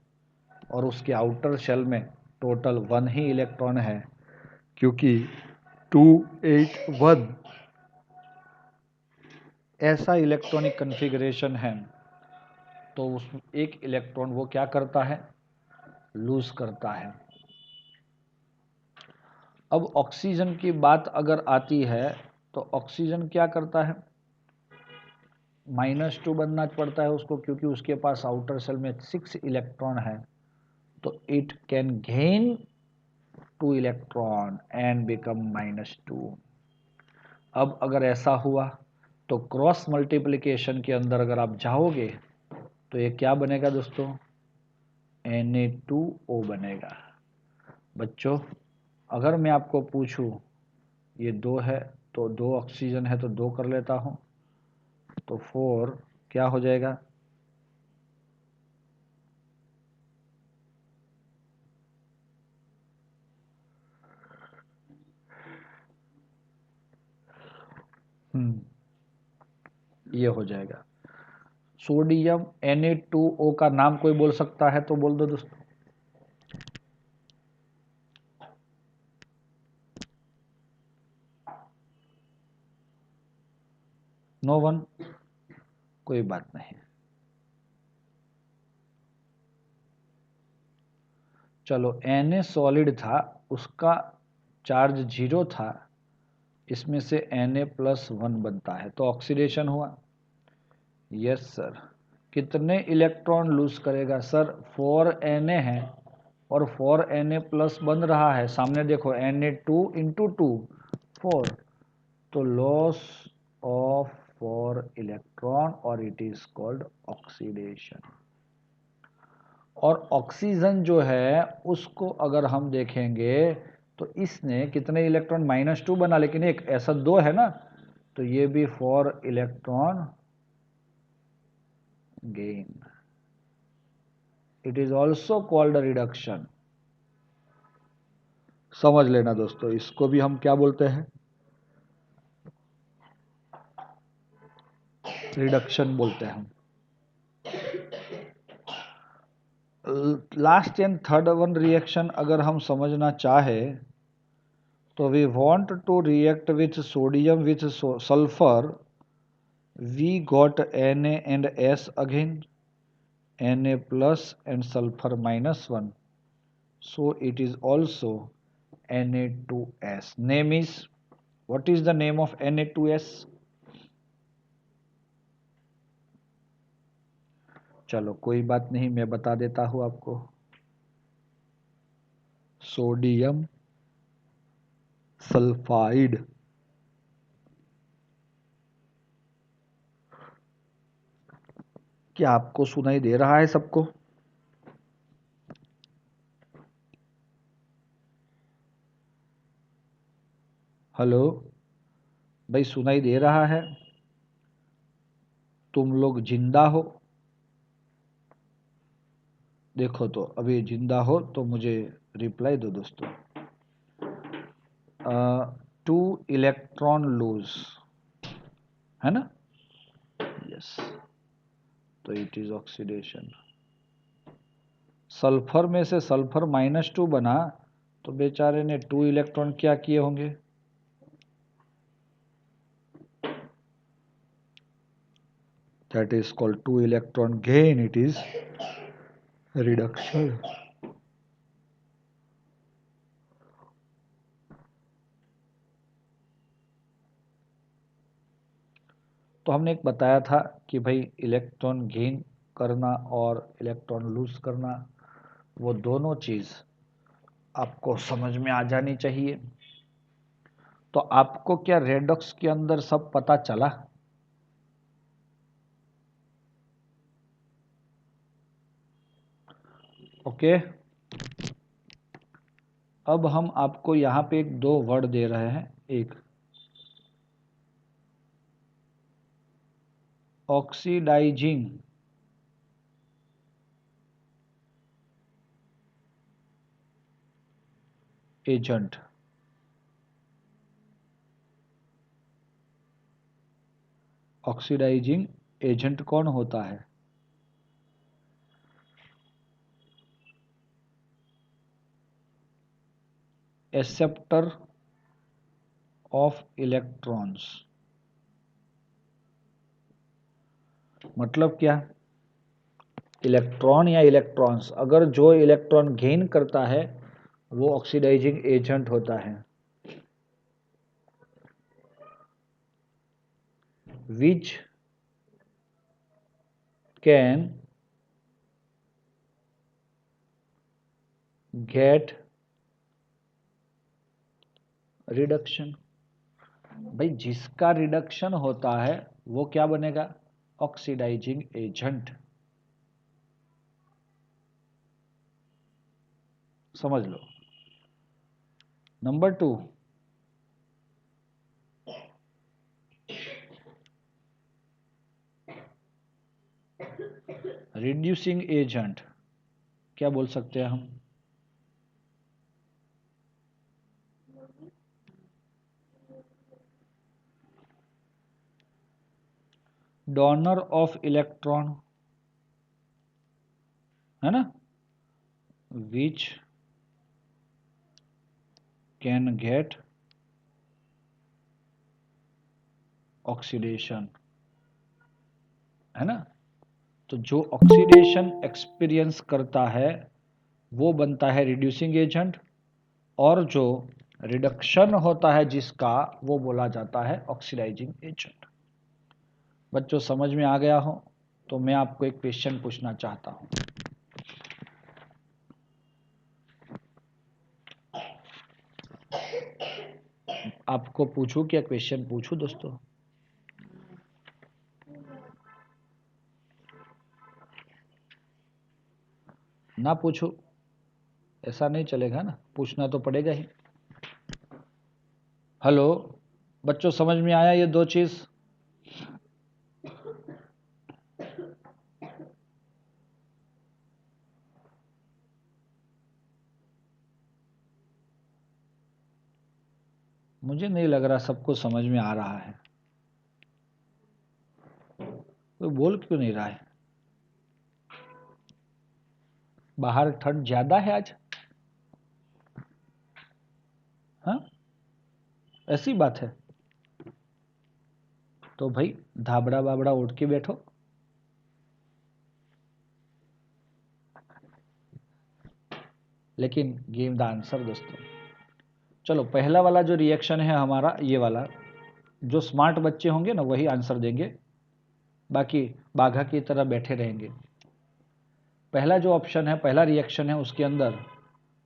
और उसके आउटर शेल में टोटल 1 ही इलेक्ट्रॉन है, क्योंकि 281 ऐसा इलेक्ट्रॉनिक कन्फिग्रेशन है, तो उस एक इलेक्ट्रॉन वो क्या करता है? लूज करता है। अब ऑक्सीजन की बात अगर आती है तो ऑक्सीजन क्या करता है, -2 बनना पड़ता है उसको, क्योंकि उसके पास आउटर सेल में 6 इलेक्ट्रॉन है, तो it can gain 2 electron and become -2। अब अगर ऐसा हुआ तो क्रॉस मल्टीप्लिकेशन के अंदर अगर आप जाओगे तो ये क्या बनेगा दोस्तों, Na2O बनेगा। बच्चों अगर मैं आपको पूछूं ये 2 है तो 2 ऑक्सीजन है तो 2 कर लेता हूं, तो 4 क्या हो जाएगा, ये हो जाएगा। सोडियम Na2O का नाम कोई बोल सकता है तो बोल दो दोस्तों। नो वन, कोई बात नहीं। चलो Na सॉलिड था, उसका चार्ज 0 था, इसमें से Na+1 बनता है तो ऑक्सीडेशन हुआ। Yes sir. कितने इलेक्ट्रॉन लूज करेगा सर, 4Na है और 4Na+ बन रहा है, सामने देखो Na2 × 2 4, तो लॉस ऑफ 4 इलेक्ट्रॉन और इट इज कॉल्ड ऑक्सीडेशन। और ऑक्सीजन जो है उसको अगर हम देखेंगे तो इसने कितने इलेक्ट्रॉन, -2 बना, लेकिन एक ऐसा 2 है ना, तो ये भी 4 electron gain. It is also called reduction. समझ लेना दोस्तों, इसको भी हम क्या बोलते हैं, रिडक्शन बोलते हैं। Last and third one reaction अगर हम समझना चाहे तो we want to react with sodium with sulphur, we got Na and S again, Na+ and sulfur -1, so it is also Na2S. Name is, what is the name of Na2S? चलो कोई बात नहीं, मैं बता देता हूं आपको, सोडियम सल्फाइड। क्या आपको सुनाई दे रहा है सबको? हेलो भाई, सुनाई दे रहा है? तुम लोग जिंदा हो? देखो तो अभी जिंदा हो तो मुझे रिप्लाई दो दोस्तों। 2 इलेक्ट्रॉन लूज है ना, यस, तो इट इज ऑक्सीडेशन। सल्फर में से सल्फर -2 बना तो बेचारे ने 2 इलेक्ट्रॉन क्या किए होंगे, that is called 2 electron gain, it is reduction। तो हमने एक बताया था कि भाई इलेक्ट्रॉन गेन करना और इलेक्ट्रॉन लूज करना, वो दोनों चीज आपको समझ में आ जानी चाहिए। तो आपको क्या रेडॉक्स के अंदर सब पता चला? ओके। अब हम आपको यहां पे एक 2 वर्ड दे रहे हैं, एक ऑक्सीडाइजिंग एजेंट। ऑक्सीडाइजिंग एजेंट कौन होता है? Acceptor of electrons. मतलब क्या, इलेक्ट्रॉन या इलेक्ट्रॉन्स, अगर जो इलेक्ट्रॉन गेन करता है वो ऑक्सीडाइजिंग एजेंट होता है। which can get reduction. भाई जिसका रिडक्शन होता है वो क्या बनेगा? Oxidising agent. समझ लो। नंबर 2, रिड्यूसिंग एजेंट क्या बोल सकते हैं हम? डोनर ऑफ इलेक्ट्रॉन, है ना, विच कैन गेट ऑक्सीडेशन, है ना। तो जो ऑक्सीडेशन एक्सपीरियंस करता है वो बनता है रिड्यूसिंग एजेंट, और जो रिडक्शन होता है जिसका, वो बोला जाता है ऑक्सीडाइजिंग एजेंट। बच्चों समझ में आ गया हो तो मैं आपको एक क्वेश्चन पूछना चाहता हूं। आपको पूछूं क्या? क्वेश्चन पूछूं दोस्तों? ना पूछूं? ऐसा नहीं चलेगा ना, पूछना तो पड़ेगा ही। हेलो बच्चों, समझ में आया ये दो चीज? मुझे नहीं लग रहा सबको समझ में आ रहा है। कोई बोल क्यों नहीं रहा है? बाहर ठंड ज्यादा है आज? हाँ, ऐसी बात है? तो भाई धाबड़ा बाबड़ा उठ के बैठो। लेकिन गिव द आंसर दोस्तों। चलो पहला वाला जो रिएक्शन है हमारा, ये वाला, जो स्मार्ट बच्चे होंगे ना वही आंसर देंगे, बाकी बाघा की तरह बैठे रहेंगे। पहला जो ऑप्शन है, पहला रिएक्शन है, उसके अंदर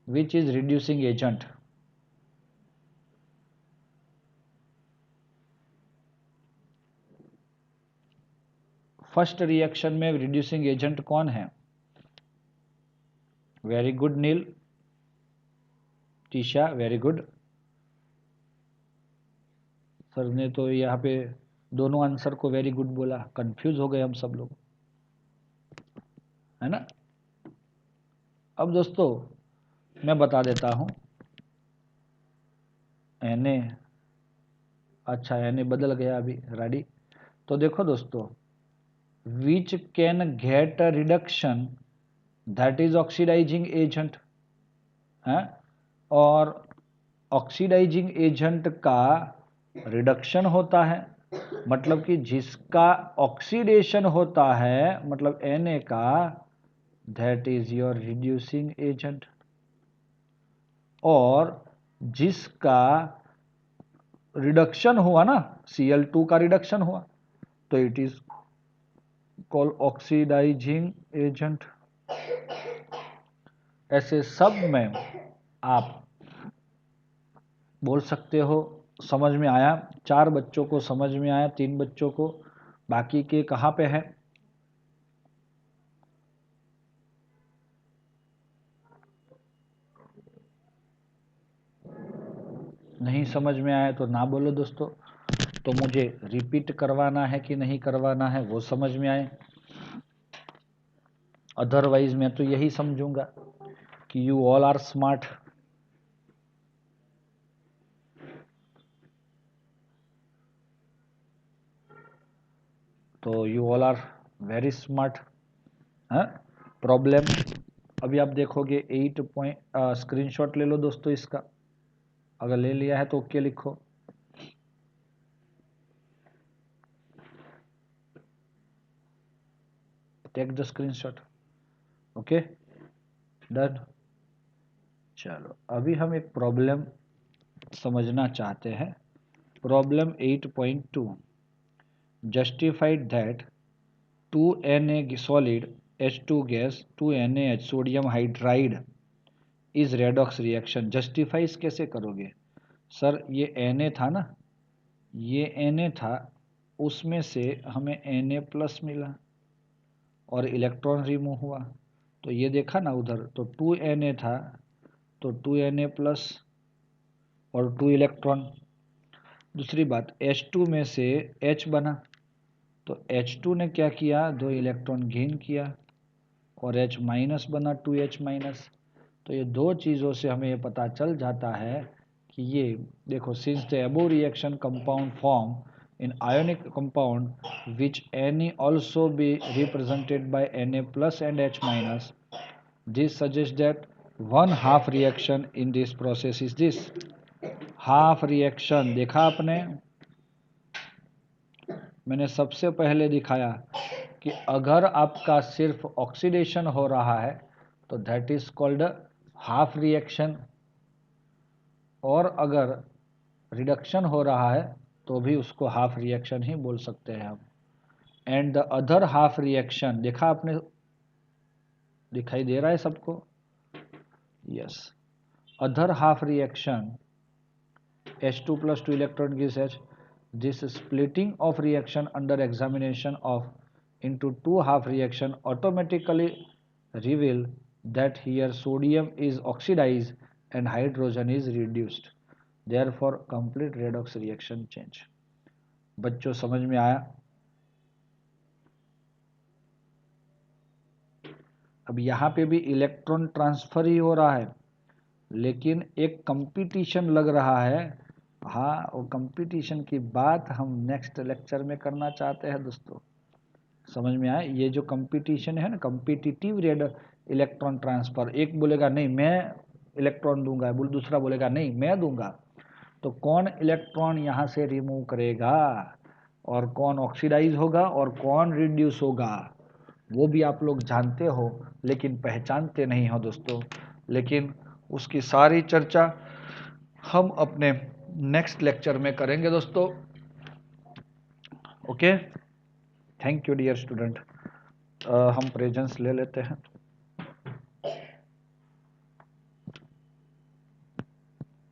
which is reducing agent. First reaction में रिड्यूसिंग एजेंट कौन है? वेरी गुड नील, टीशा, वेरी गुड। सर ने तो यहाँ पे दोनों आंसर को वेरी गुड बोला, कंफ्यूज हो गए हम सब लोग, है ना। अब दोस्तों मैं बता देता हूं। एने, अच्छा एने बदल गया अभी, रेडी। तो देखो दोस्तों, which can get a reduction, that is oxidising agent है। और ऑक्सीडाइजिंग एजेंट का रिडक्शन होता है, मतलब कि जिसका ऑक्सीडेशन होता है, मतलब Na का, that is your reducing agent. और जिसका रिडक्शन हुआ ना, Cl2 का रिडक्शन हुआ, तो it is called oxidising agent. ऐसे सब में आप बोल सकते हो। समझ में आया? 4 बच्चों को समझ में आया, 3 बच्चों को, बाकी के कहाँ पे है? नहीं समझ में आया तो ना बोलो दोस्तों। तो मुझे रिपीट करवाना है कि नहीं करवाना है वो समझ में आए, अदरवाइज मैं तो यही समझूंगा कि यू ऑल आर स्मार्ट। तो you all are very smart है। प्रॉब्लम अभी आप देखोगे 8 पॉइंट, स्क्रीनशॉट ले लो दोस्तों इसका, अगर ले लिया है तो ओके लिखो। Take the screenshot, okay done. चलो अभी हम एक प्रॉब्लम समझना चाहते हैं। Problem 8.2, justified that 2Na solid H2 gas 2NaH sodium hydride is redox reaction. Justifies कैसे करोगे सर? ये Na था ना, ये Na था, उसमें से हमें Na प्लस मिला और इलेक्ट्रॉन रिमूव हुआ, तो ये देखा ना उधर, तो 2Na था तो 2Na प्लस और 2 इलेक्ट्रॉन। दूसरी बात, H2 में से H बना, तो H2 ने क्या किया, 2 इलेक्ट्रॉन गेन किया और H माइनस बना 2H माइनस। तो ये दो चीज़ों से हमें ये पता चल जाता है कि ये देखो, since the above reaction compound form in ionic compound which Na also be represented by Na plus and H minus, this suggests that one half reaction in this process is this half reaction. देखा आपने, मैंने सबसे पहले दिखाया कि अगर आपका सिर्फ ऑक्सीडेशन हो रहा है तो that is called half reaction, और अगर रिडक्शन हो रहा है तो भी उसको हाफ रिएक्शन ही बोल सकते हैं हम। And the other half reaction, देखा आपने, दिखाई दे रहा है सबको? Yes, other half reaction H2 plus 2 electron gives H. This splitting of reaction under examination of into two half reaction automatically reveal that here sodium is oxidized and hydrogen is reduced. Therefore complete redox reaction change. बच्चों समझ में आया? अब यहाँ पे भी electron transfer ही हो रहा है, लेकिन एक कंपटीशन लग रहा है। हाँ, वो कंपटीशन की बात हम नेक्स्ट लेक्चर में करना चाहते हैं दोस्तों। समझ में आया? ये जो कंपटीशन है ना, कंपिटिटिव रेड इलेक्ट्रॉन ट्रांसफर, एक बोलेगा नहीं मैं इलेक्ट्रॉन दूंगा, दूसरा बोलेगा नहीं मैं दूंगा, तो कौन इलेक्ट्रॉन यहाँ से रिमूव करेगा और कौन ऑक्सीडाइज होगा और कौन रिड्यूस होगा, वो भी आप लोग जानते हो लेकिन पहचानते नहीं हो दोस्तों। लेकिन उसकी सारी चर्चा हम अपने नेक्स्ट लेक्चर में करेंगे दोस्तों। Okay, thank you dear student. हम प्रेजेंस ले लेते हैं।